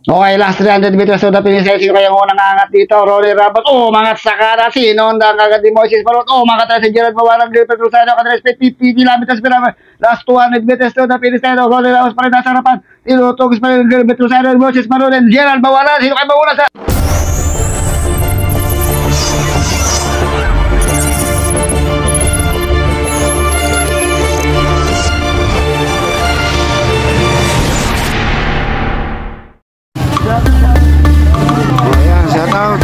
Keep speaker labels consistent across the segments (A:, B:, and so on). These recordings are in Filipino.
A: Okay, last 300 meters to the finish line. Sino kayang unang angat dito? Ronnie Ramos. Mangat sa kanan. Sino ang agad ni Moises Marot? Mangat tayo si Gerald Mawalang. Gilbert Rosado. Kadalas 50 kilometers per hour. Last 200 meters to the finish line. Ronnie Ramos pa rin nasa harapan. Tinutugis pa rin Gilbert Rosado. Moises Marot and Gerald Mawalang. Sino kayo mauna sa...
B: Ayan, shout out.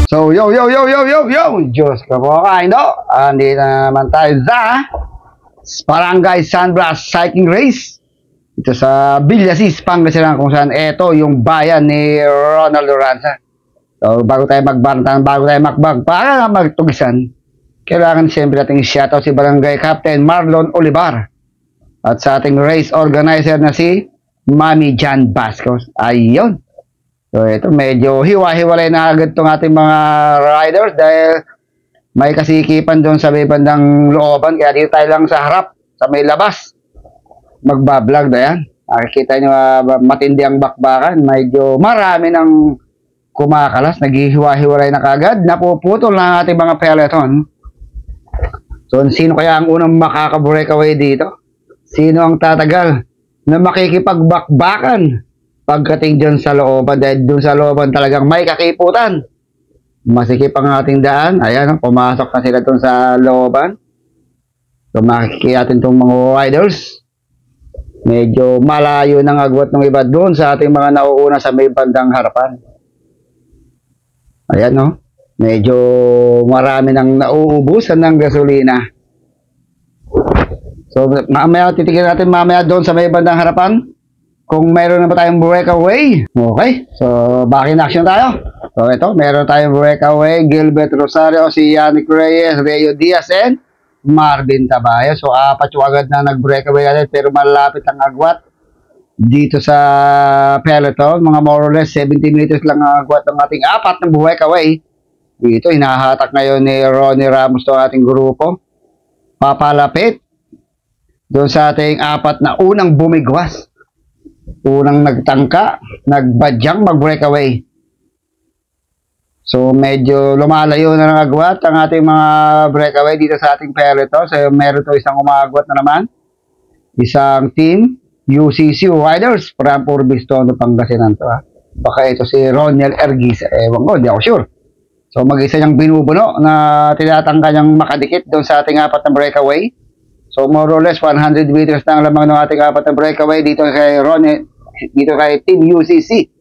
A: So, yo! Diyos ka po kain, no? Andito na naman tayo sa Barangay San Blas Cycling Race. Ito sa Villasis, Pangasinan, kung saan ito yung bayan ni Ronald Loranza. So, bago tayo magbantan, bago tayo makbag, para magtugisan, kailangan siyempre natin shoutout si Barangay Captain Marlon Olivar at sa ating race organizer na si Mami Jan Bascos. Ayun. So ito medyo hiwa-hiwalay na agad itong ating mga riders dahil may kasikipan doon sa may bandang looban, kaya dito tayo lang sa harap, sa may labas magbablog na yan. Nakikita nyo matindi ang bakbakan, medyo marami ng kumakalas, naghihiwa-hiwalay na kagad, napuputol na ating mga peloton. So sino kaya ang unang makaka-breakaway dito? Sino ang tatagal na makikipagbakbakan pagdating dyan sa looban, dahil dun sa looban talagang may kakiputan. Masikip ang ating daan. Ayan, pumasok na sila dun sa looban. So makikita natin itong mga riders. Medyo malayo ng agwat ng iba dun sa ating mga nauuna sa may bandang harapan. Ayan, no? Medyo marami nang nauubusan ng gasolina. So mamaya titigil natin mamaya doon sa may bandang harapan kung mayroon na ba tayong breakaway. Okay, so back in action tayo. So ito, meron tayong breakaway. Gilbert Rosario, si Yannick Reyes, Reo Diaz, and Marvin Tabayo. So apat yung agad na nag-breakaway natin, pero malapit ang agwat dito sa peloton. Mga more or less 70 meters lang ang agwat ng ating apat na breakaway. Dito, hinahatak ngayon ni Ronnie Ramos to ating grupo. Papalapit doon sa ating apat na unang bumigwas. Unang nagtangka, nagbadyang mag-breakaway. So, medyo lumalayo na ng agwat ang ating mga breakaway dito sa ating peloton. So, meron to isang umagwat na naman. Isang team, UCC Riders, from Purbistono, Pangasinan to. Baka ito si Roniel Ergis. Ewan ko, di ako sure. So, mag-isa niyang binubuno na tinatangka niyang makadikit doon sa ating apat na breakaway. So, more or less, 100 meters na ang lamang ng ating apat na breakaway dito kay Roniel, dito kay Team UCC.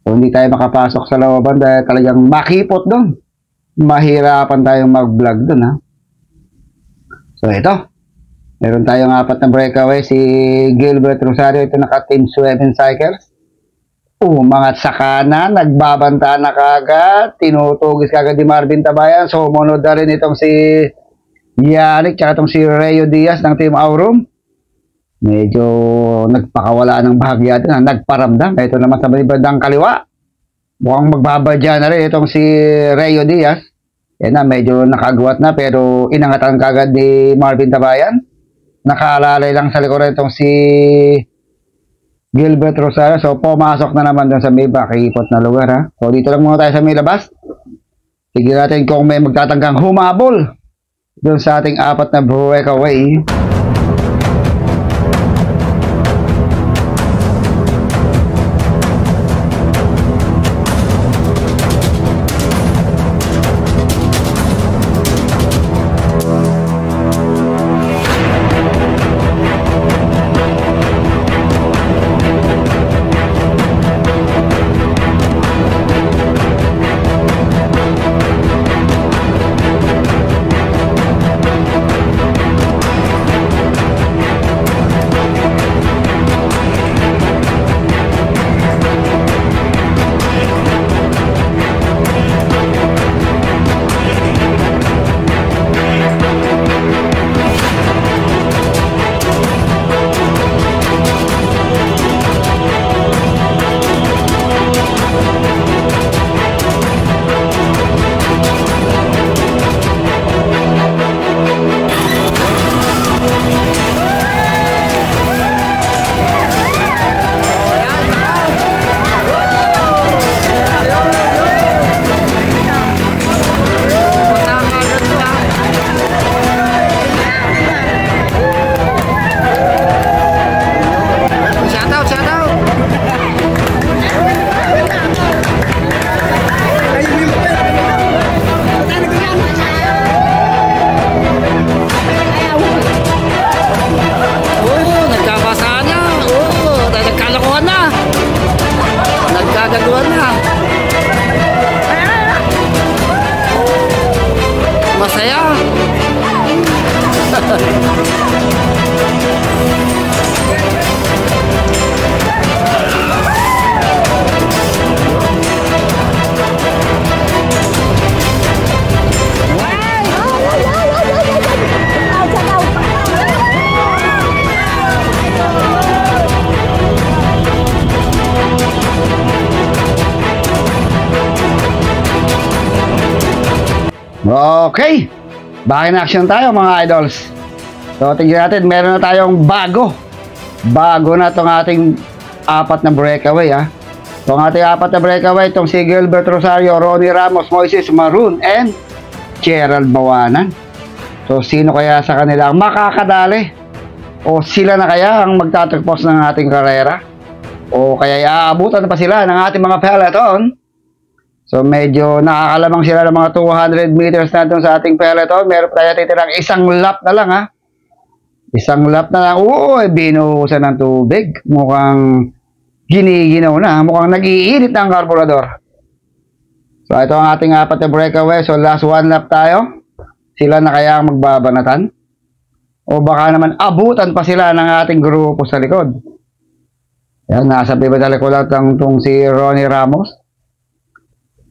A: So, hindi tayo makapasok sa lawaban dahil talagang makipot doon. Mahirapan tayong mag-vlog doon, ha. So, ito. Meron tayong apat na breakaway. Si Gilbert Rosario, ito naka-Team 7 Cycles. Umangat sa kanan, nagbabanta na kagad, tinutugis kagad ni Marvin Tabayan. So, sumunod na rin itong si Yannick, tsaka itong si Rayo Diaz ng Team Aurum. Medyo nagpakawala ng bahagya din, nagparamdam. Ito naman sa bandang kaliwa. Mukhang magbabadya na rin itong si Rayo Diaz. Yan na, medyo nakagwat na, pero inangatan kagad ni Marvin Tabayan. Nakalalay lang sa likuran itong si Gilbert Rosario. So, pumasok na naman doon sa may bakipot na lugar, ha. So, dito lang muna tayo sa may labas. Tignan natin kung may magtatanggang humabol doon sa ating apat na breakaway.
C: Nagkagaluhan na. Masaya.
A: Okay, back in action tayo mga idols. So tingnan natin, meron na tayong bago na itong ating apat na breakaway, ha. Itong ating apat na breakaway, itong si Gilbert Rosario, Ronnie Ramos, Moises Maroon, and Gerald Bawanan. So sino kaya sa kanila ang makakadali? O sila na kaya ang magtatagpos ng ating karera? O kaya iaabutan pa sila ng ating mga peloton? So medyo nakakalamang sila ng mga 200 meters na doon sa ating peloton. Meron tayo titirang isang lap na lang, ha. Isang lap na lang. Oo, binuhusan ng tubig. Mukhang giniginaw na. Mukhang nag-iinit na ang karburador. So ito ang ating apat na breakaway. So last one lap tayo. Sila na kaya ang magbabanatan? O baka naman abutan pa sila ng ating grupo sa likod. Yan, nasa bibadala ko lang itong si Ronnie Ramos.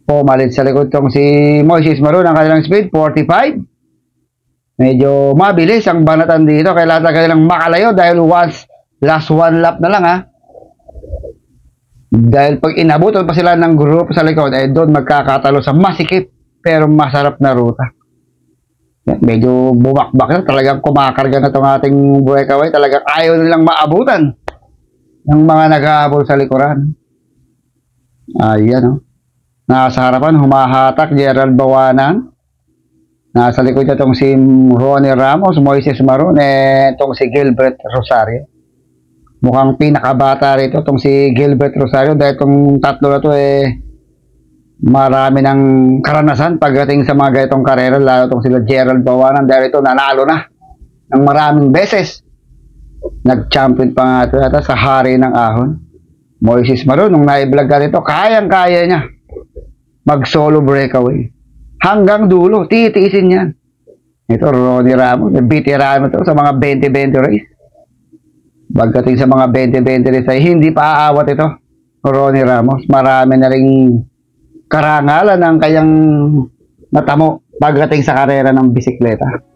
A: Pumalit sa likod tong si Moises Maroon. Ang kanilang speed 45. Medyo mabilis ang banatan dito. Kailangan kanilang makalayo dahil last one lap na lang, ha. Dahil pag inabutan pa sila ng grupo sa likod, ay doon magkakatalo sa masikip pero masarap na ruta. Medyo bumakbak na. Talagang kumakarga na itong ating breakaway. Talagang ayaw nilang maabutan ng mga nag-aabol sa likuran. Ayan, oh. Nasa harapan, humahatak Gerald Bawanan. Nasa likod niya itong si Ronnie Ramos, Moises Maron, itong si Gilbert Rosario. Mukhang pinakabata rito itong si Gilbert Rosario dahil itong tatlo na ito marami ng karanasan pagdating sa mga ganitong karera, lalo itong sila Gerald Bawanan dahil ito nanalo na ng maraming beses. Nag-champion pa nga ito yata sa Hari ng Ahon. Moises Maron, nung naiblog ka rito, kayang-kaya niya mag-solo breakaway. Hanggang dulo, titiisin yan. Ito, Ronnie Ramos, veterano ito sa mga 20-20 race. Pagdating sa mga 20-20 race ay hindi pa aawat ito. Ronnie Ramos, marami na ring karangalan ang kayang natamo pagdating sa karera ng bisikleta.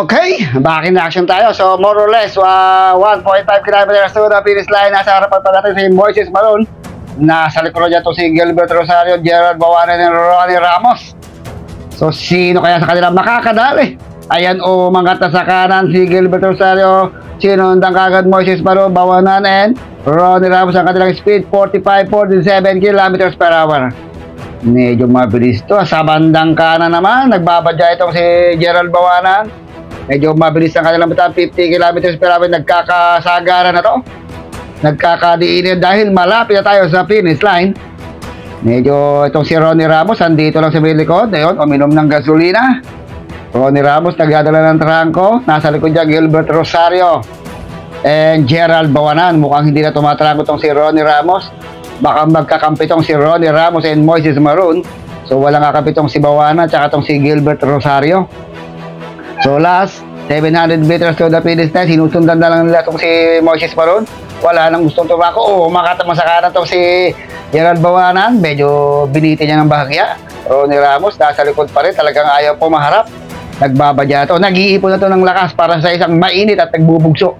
A: Okay, back in action tayo. So more or less 1.5 kilometers to the finish line. Nasa harapan pa natin si Moises Maron. Nasa likod niya to si Gilbert Rosario, Gerald Bawanan, and Ronnie Ramos. So sino kaya sa kanila makakadali? Ayan, umangat na sa kanan si Gilbert Rosario. Sinundan kagad Moises Maron, Bawanan, and Ronnie Ramos. Ang kanilang speed 45-47 kilometers per hour. Medyo mabilis to. Sa bandang kanan naman, nagbabadya itong si Gerald Bawanan. Medyo mabilis ang kanilang bitang 50 kilometers per hour. Nagkakasagaran na to. Nagkakadiinin dahil malapit na tayo sa finish line. Medyo itong si Ronnie Ramos, andito lang sa may likod. Ayun, uminom ng gasolina. Ronnie Ramos, nagdadala ng trangko. Nasa likod niya, Gilbert Rosario and Gerald Bawanan. Mukhang hindi na tumatrangko itong si Ronnie Ramos. Baka magkakampi itong si Ronnie Ramos and Moises Maron. So walang kakampi itong si Bawanan at itong si Gilbert Rosario. So last 700 meters to the finish line, sinusundan na lang nila itong si Moises Maron. Wala nang gustong tumako. Makatama sa kanan itong si Gerald Bawanan. Medyo biniti niya ng bahagya. Ronnie Ramos nasa likod pa rin. Talagang ayaw po maharap. Nagbabadya ito. Nag-iipon na ito ng lakas para sa isang mainit at nagbubugso.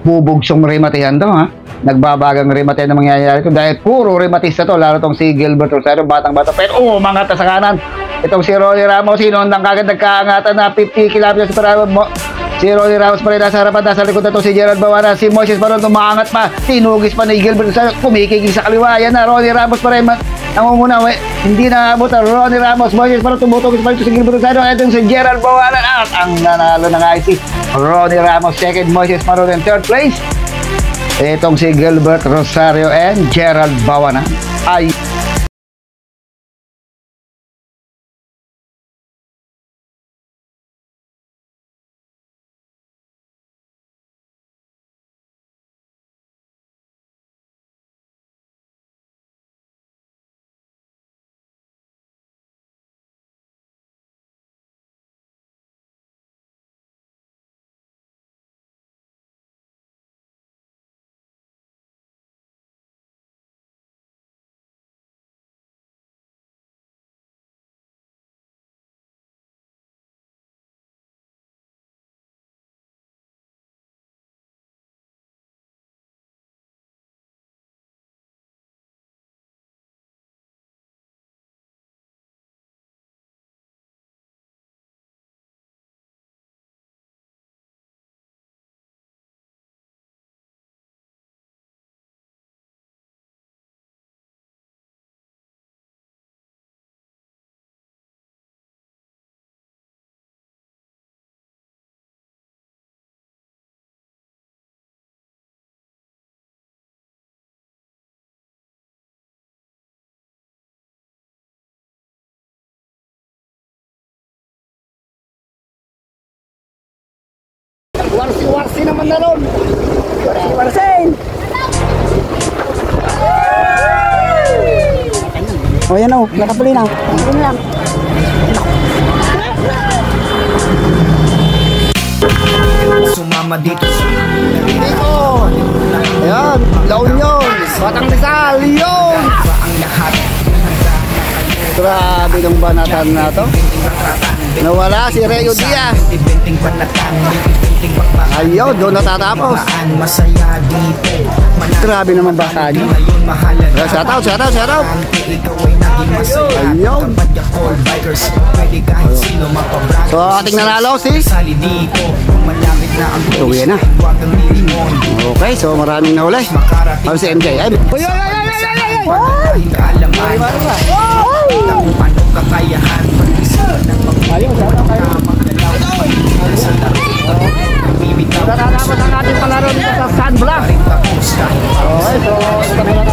A: Bubugsong rematihan to, ha? Nagbabagang remate na mangyayari ito dahil puro rematista to, lalo tong si Gilbert Rosario, batang-bata, pero umangat na sa kanan itong si Ronnie Ramos. Sinundan kagad, nagkaangatan na 50 kilometers per hour Si Ronnie Ramos pa rin nasa harapan, nasa likod na to si Gerald Bawana. Si Moises Maron tumaangat pa, tinugis pa ni Gilbert Rosado, kumikigil sa kaliwa. Yan na, Ronnie Ramos pa rin nangunguna. Hindi na abot ang Ronnie Ramos. Moises Maron tumutugis pa rin si Gilbert Rosado. Ito si Gerald Bawana at ang nanalo ng IC. Ronnie Ramos second, Moises Maron in third place. Itong si Gilbert Rosario and Gerald Bawana ay warsi naman na ron. Warsin. Oh yan o, nakapuli na.
D: Sumama dito.
A: Ayan, La Union, Batang Rizal, yun.
D: Ang lahat.
A: Grabe ng banatan na to. Nawala si Reo Diaz. Ayaw, doon natatapos. Grabe naman baka niyo. Shout out. Ayaw. So ating nanalo si uwi na. Okay, so maraming nahuli. Para si MJ. Ay!
D: Kakayahan
A: Tatapos ang ating palaro dito sa San Blas. Okay, so